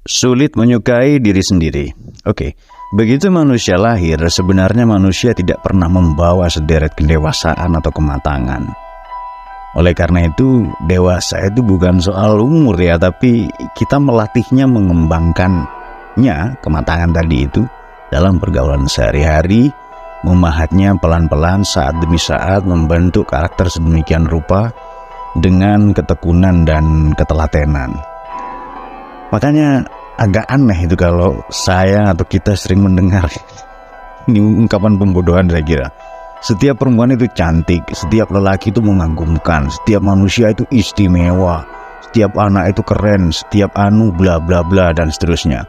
Sulit menyukai diri sendiri. Oke, begitu manusia lahir, sebenarnya manusia tidak pernah membawa sederet kedewasaan atau kematangan. Oleh karena itu, dewasa itu bukan soal umur ya, tapi kita melatihnya, mengembangkannya, kematangan tadi itu, dalam pergaulan sehari-hari, memahatnya pelan-pelan saat demi saat, membentuk karakter sedemikian rupa dengan ketekunan dan ketelatenan. Makanya agak aneh itu kalau saya atau kita sering mendengar ini ungkapan pembodohan saya kira. Setiap perempuan itu cantik, setiap lelaki itu mengagumkan, setiap manusia itu istimewa, setiap anak itu keren, setiap anu bla bla bla dan seterusnya.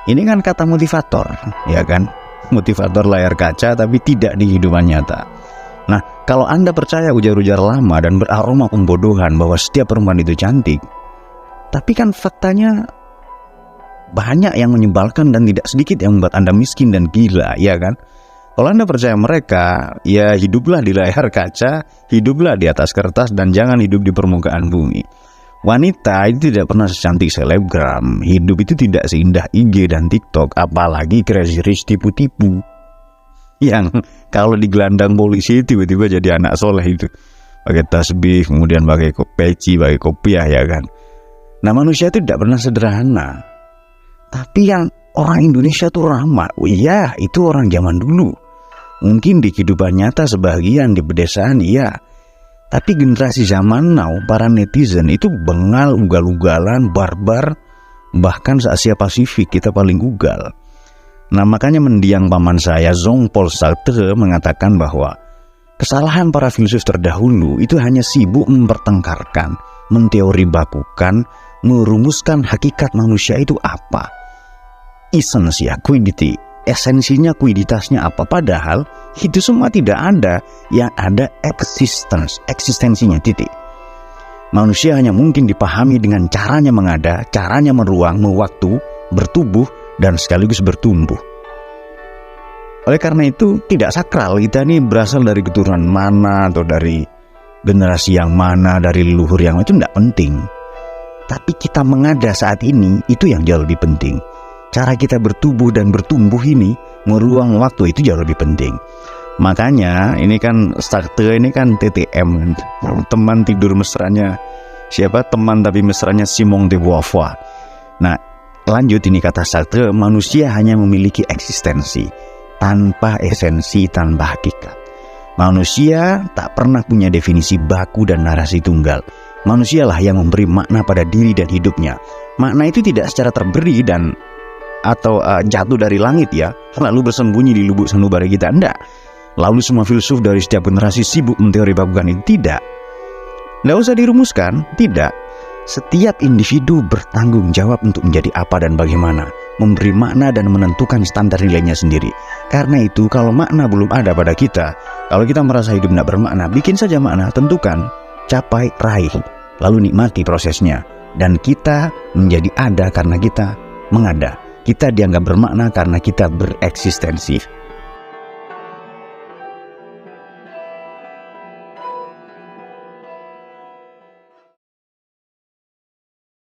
Ini kan kata motivator, ya kan? Motivator layar kaca tapi tidak di kehidupan nyata. Nah, kalau Anda percaya ujar-ujar lama dan beraroma pembodohan bahwa setiap perempuan itu cantik, tapi kan faktanya banyak yang menyebalkan dan tidak sedikit yang membuat Anda miskin dan gila, ya kan? Kalau Anda percaya mereka, ya hiduplah di layar kaca, hiduplah di atas kertas, dan jangan hidup di permukaan bumi. Wanita itu tidak pernah secantik selebgram, hidup itu tidak seindah IG dan TikTok, apalagi Crazy Rich tipu-tipu. Yang kalau digelandang polisi tiba-tiba jadi anak soleh itu. Pakai tasbih, kemudian pakai peci, pakai kopiah, ya kan? Nah, manusia itu tidak pernah sederhana. Tapi yang orang Indonesia tuh ramah. Oh iya, itu orang zaman dulu. Mungkin di kehidupan nyata sebagian, di pedesaan iya. Tapi generasi zaman now, para netizen itu bengal, ugal-ugalan, barbar. Bahkan se-Asia Pasifik kita paling ugal. Nah, makanya mendiang paman saya, Jean-Paul Sartre, mengatakan bahwa kesalahan para filsuf terdahulu itu hanya sibuk mempertengkarkan, menteori bakukan, merumuskan hakikat manusia itu apa. Esensia, quiddity, esensinya, kuiditasnya apa, padahal itu semua tidak ada. Yang ada eksistensinya, titik. Manusia hanya mungkin dipahami dengan caranya mengada, caranya meruang, mewaktu, bertubuh, dan sekaligus bertumbuh. Oleh karena itu tidak sakral kita ini berasal dari keturunan mana, atau dari generasi yang mana, dari leluhur yang itu tidak penting. Tapi kita mengada saat ini, itu yang jauh lebih penting. Cara kita bertubuh dan bertumbuh ini, meruang waktu, itu jauh lebih penting. Makanya ini kan Sartre ini kan TTM, teman tidur mesranya siapa? Teman tapi mesranya Simone de Beauvoir. Nah, lanjut ini kata Sartre, manusia hanya memiliki eksistensi tanpa esensi, tanpa hakikat. Manusia tak pernah punya definisi baku dan narasi tunggal. Manusialah yang memberi makna pada diri dan hidupnya. Makna itu tidak secara terberi dan atau jatuh dari langit ya, lalu bersembunyi di lubuk sanubari kita, enggak. Lalu semua filsuf dari setiap generasi sibuk menteori bakukan itu, tidak. Nggak usah dirumuskan, tidak. Setiap individu bertanggung jawab untuk menjadi apa dan bagaimana, memberi makna dan menentukan standar nilainya sendiri. Karena itu kalau makna belum ada pada kita, kalau kita merasa hidup tidak bermakna, bikin saja makna, tentukan, capai, raih, lalu nikmati prosesnya. Dan kita menjadi ada karena kita mengada. Kita dianggap bermakna karena kita bereksistensi.